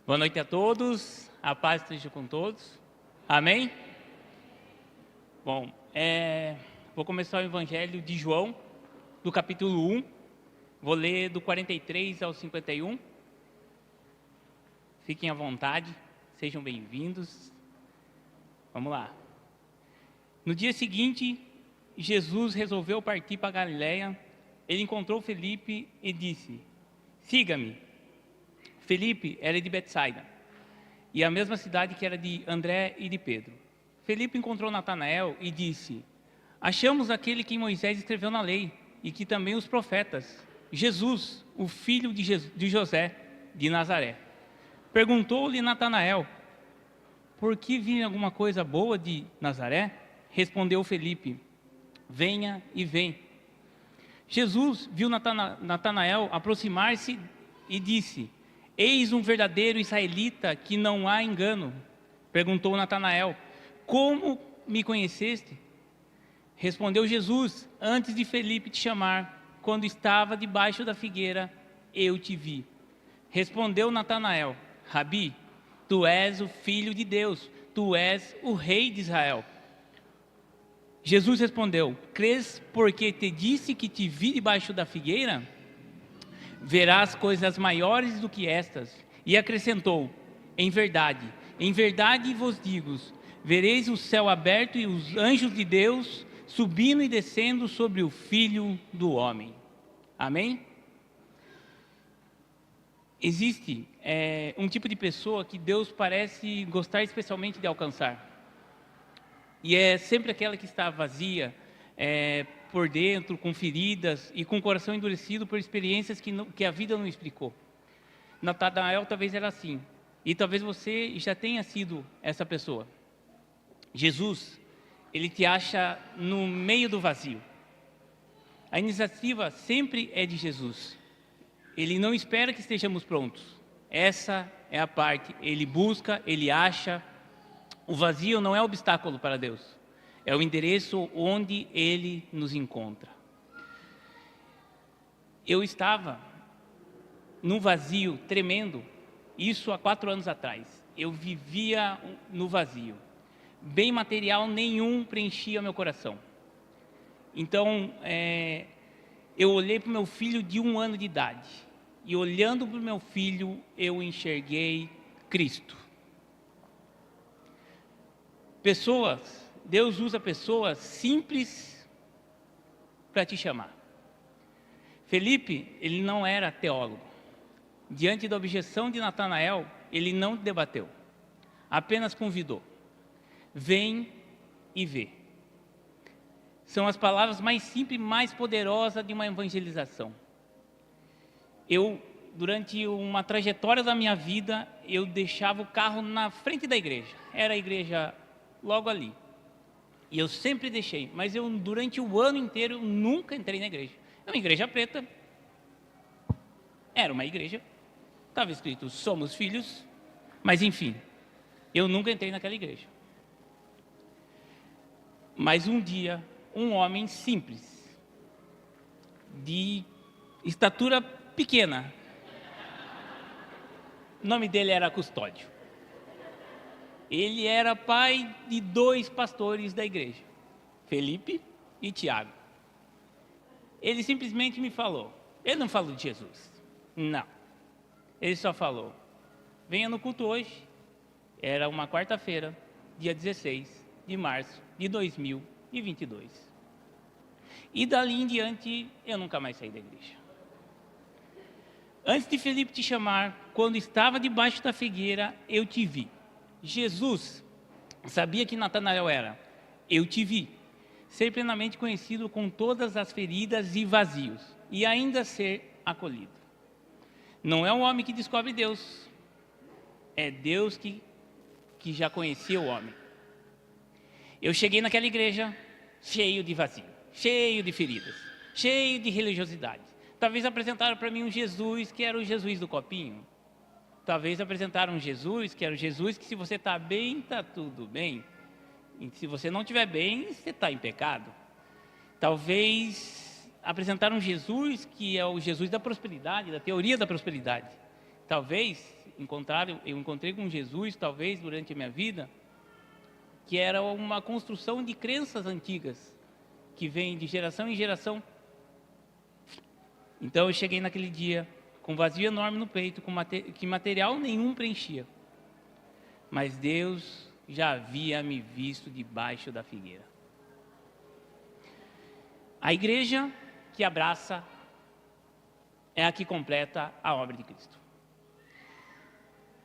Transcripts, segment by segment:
Boa noite a todos, a paz esteja com todos, amém? Bom, vou começar o Evangelho de João, do capítulo 1, vou ler do 43 ao 51, fiquem à vontade, sejam bem-vindos, vamos lá. No dia seguinte, Jesus resolveu partir para Galiléia, ele encontrou Felipe e disse, siga-me. Felipe era de Betsaida, e a mesma cidade que era de André e de Pedro. Felipe encontrou Natanael e disse, achamos aquele que Moisés escreveu na lei, e que também os profetas, Jesus, o filho de José, de Nazaré. Perguntou-lhe Natanael, por que vir alguma coisa boa de Nazaré? Respondeu Felipe, venha e vem. Jesus viu Natanael aproximar-se e disse, eis um verdadeiro israelita que não há engano. Perguntou Natanael, como me conheceste? Respondeu Jesus, antes de Felipe te chamar, quando estava debaixo da figueira, eu te vi. Respondeu Natanael, Rabi, tu és o Filho de Deus, tu és o Rei de Israel. Jesus respondeu, crês porque te disse que te vi debaixo da figueira? Verás coisas maiores do que estas. E acrescentou, em verdade vos digo, vereis o céu aberto e os anjos de Deus subindo e descendo sobre o Filho do Homem. Amém? Existe um tipo de pessoa que Deus parece gostar especialmente de alcançar. E é sempre aquela que está vazia, por dentro, com feridas e com o coração endurecido por experiências que a vida não explicou. Natanael talvez era assim, e talvez você já tenha sido essa pessoa. Jesus, ele te acha no meio do vazio. A iniciativa sempre é de Jesus. Ele não espera que estejamos prontos. Essa é a parte, ele busca, ele acha. O vazio não é obstáculo para Deus. É o endereço onde Ele nos encontra. Eu estava num vazio tremendo, isso há 4 anos atrás. Eu vivia no vazio. Bem material nenhum preenchia meu coração. Então, eu olhei para o meu filho de 1 ano de idade. E olhando para o meu filho, eu enxerguei Cristo. Deus usa pessoas simples para te chamar. Felipe, ele não era teólogo. Diante da objeção de Natanael, ele não debateu. Apenas convidou. Vem e vê. São as palavras mais simples e mais poderosas de uma evangelização. Durante uma trajetória da minha vida, eu deixava o carro na frente da igreja. Era a igreja logo ali. E eu sempre deixei, mas durante o ano inteiro, eu nunca entrei na igreja. É uma igreja preta, era uma igreja, estava escrito, somos filhos, mas enfim, eu nunca entrei naquela igreja. Mas um dia, um homem simples, de estatura pequena, o nome dele era Custódio. Ele era pai de 2 pastores da igreja, Felipe e Tiago. Ele simplesmente me falou, ele não falou de Jesus, não. Ele só falou, venha no culto hoje, era uma quarta-feira, dia 16 de março de 2022. E dali em diante, eu nunca mais saí da igreja. Antes de Felipe te chamar, quando estava debaixo da figueira, eu te vi. Jesus sabia que Natanael era, eu te vi, ser plenamente conhecido com todas as feridas e vazios, e ainda ser acolhido. Não é um homem que descobre Deus, é Deus que já conhecia o homem. Eu cheguei naquela igreja cheio de vazio, cheio de feridas, cheio de religiosidade. Talvez apresentaram para mim um Jesus que era o Jesus do copinho. Talvez apresentaram um Jesus, que era o Jesus que se você está bem, está tudo bem. E se você não estiver bem, você está em pecado. Talvez apresentaram um Jesus que é o Jesus da prosperidade, da teoria da prosperidade. Talvez eu encontrei com Jesus, talvez, durante a minha vida, que era uma construção de crenças antigas, que vem de geração em geração. Então eu cheguei naquele dia com um vazio enorme no peito, que material nenhum preenchia. Mas Deus já havia me visto debaixo da figueira. A igreja que abraça é a que completa a obra de Cristo.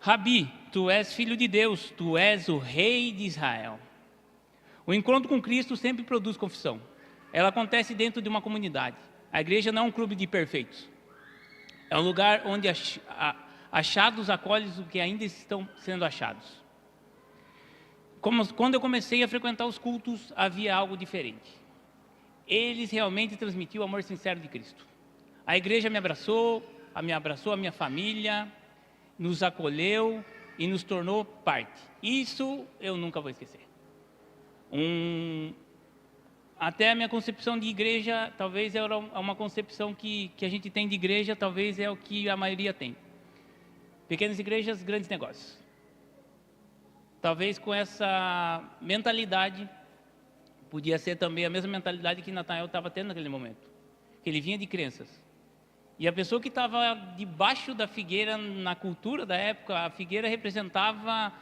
Rabi, tu és filho de Deus, tu és o rei de Israel. O encontro com Cristo sempre produz confissão. Ela acontece dentro de uma comunidade. A igreja não é um clube de perfeitos. É um lugar onde achados acolhem os que ainda estão sendo achados. Quando eu comecei a frequentar os cultos, havia algo diferente. Eles realmente transmitiam o amor sincero de Cristo. A igreja me abraçou, a minha família, nos acolheu e nos tornou parte. Isso eu nunca vou esquecer. Até a minha concepção de igreja, talvez era uma concepção que a gente tem de igreja, talvez é o que a maioria tem. Pequenas igrejas, grandes negócios. Talvez com essa mentalidade, podia ser também a mesma mentalidade que Natanael estava tendo naquele momento. Que ele vinha de crenças. E a pessoa que estava debaixo da figueira, na cultura da época, a figueira representava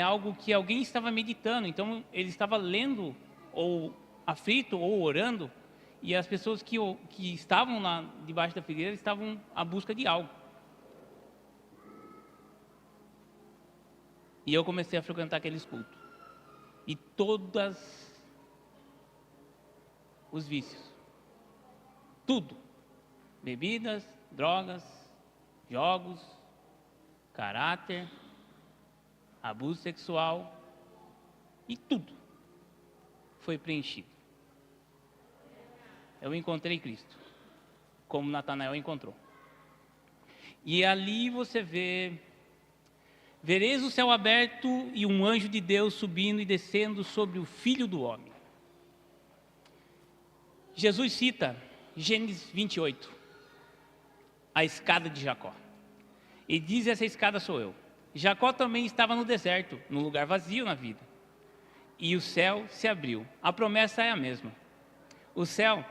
algo que alguém estava meditando. Então, ele estava lendo, ou aflito, ou orando, e as pessoas que estavam lá debaixo da figueira estavam à busca de algo. E eu comecei a frequentar aqueles cultos. E todos os vícios. Tudo. Bebidas, drogas, jogos, caráter, abuso sexual e tudo foi preenchido. Eu encontrei Cristo, como Natanael encontrou. E ali você vereis o céu aberto e um anjo de Deus subindo e descendo sobre o Filho do Homem. Jesus cita Gênesis 28, a escada de Jacó. E diz: essa escada sou eu. Jacó também estava no deserto, num lugar vazio na vida. E o céu se abriu. A promessa é a mesma. O céu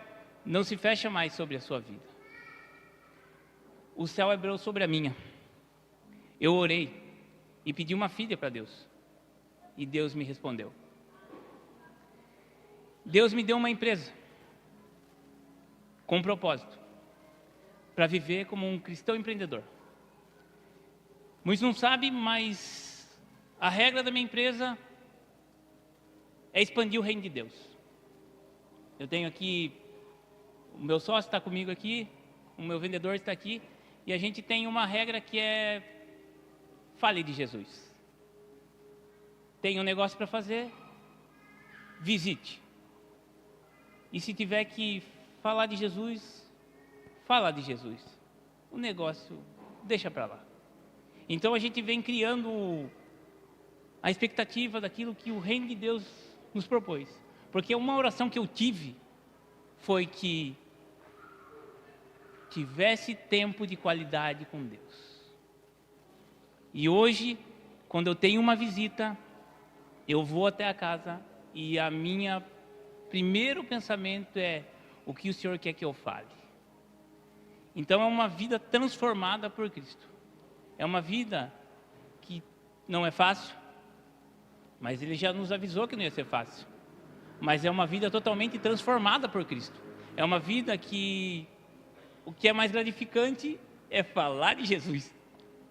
não se fecha mais sobre a sua vida. O céu abriu sobre a minha. Eu orei e pedi uma filha para Deus. E Deus me respondeu. Deus me deu uma empresa com um propósito, para viver como um cristão empreendedor. Muitos não sabem, mas a regra da minha empresa é expandir o reino de Deus. Eu tenho aqui, o meu sócio está comigo aqui, o meu vendedor está aqui, e a gente tem uma regra que é: fale de Jesus. Tem um negócio para fazer, visite. E se tiver que falar de Jesus, fala de Jesus. O negócio, deixa para lá. Então a gente vem criando a expectativa daquilo que o reino de Deus nos propôs. Porque uma oração que eu tive foi que tivesse tempo de qualidade com Deus. E hoje, quando eu tenho uma visita, eu vou até a casa e a minha primeiro pensamento é: o que o Senhor quer que eu fale? Então é uma vida transformada por Cristo. É uma vida que não é fácil, mas Ele já nos avisou que não ia ser fácil. Mas é uma vida totalmente transformada por Cristo. É uma vida que o que é mais gratificante é falar de Jesus.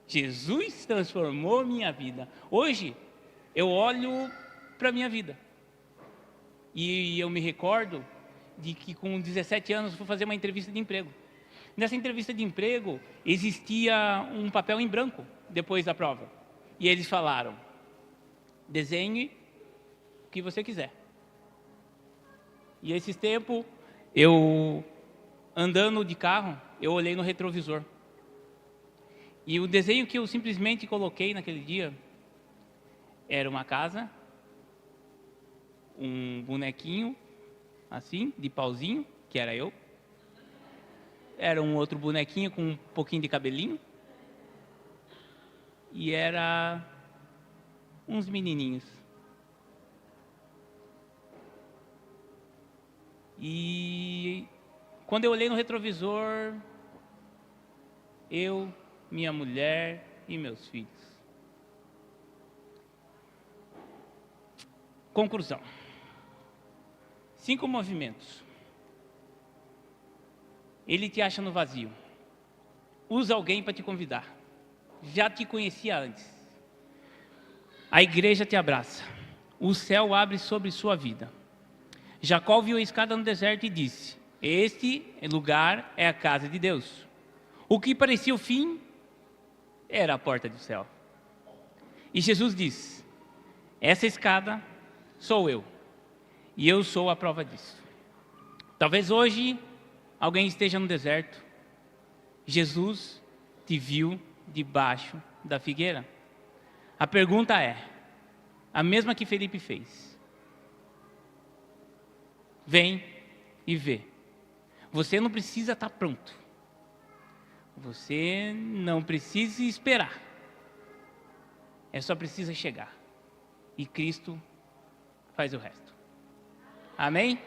Jesus transformou minha vida. Hoje eu olho para a minha vida e eu me recordo de que com 17 anos eu fui fazer uma entrevista de emprego. Nessa entrevista de emprego existia um papel em branco depois da prova. E eles falaram: desenhe o que você quiser. E esses tempos, eu andando de carro, eu olhei no retrovisor. E o desenho que eu simplesmente coloquei naquele dia era uma casa, um bonequinho assim, de pauzinho, que era eu. Era um outro bonequinho com um pouquinho de cabelinho. e era uns menininhos. E quando eu olhei no retrovisor, eu, minha mulher e meus filhos. Conclusão. 5 movimentos. Ele te acha no vazio. Usa alguém para te convidar. Já te conhecia antes. A igreja te abraça. O céu abre sobre sua vida. Jacó viu a escada no deserto e disse: este lugar é a casa de Deus. O que parecia o fim era a porta do céu. E Jesus diz: essa escada sou eu. E eu sou a prova disso. Talvez hoje alguém esteja no deserto. Jesus te viu debaixo da figueira. A pergunta é a mesma que Felipe fez. Vem e vê. Você não precisa estar pronto. Você não precisa esperar. Só precisa chegar. E Cristo faz o resto. Amém?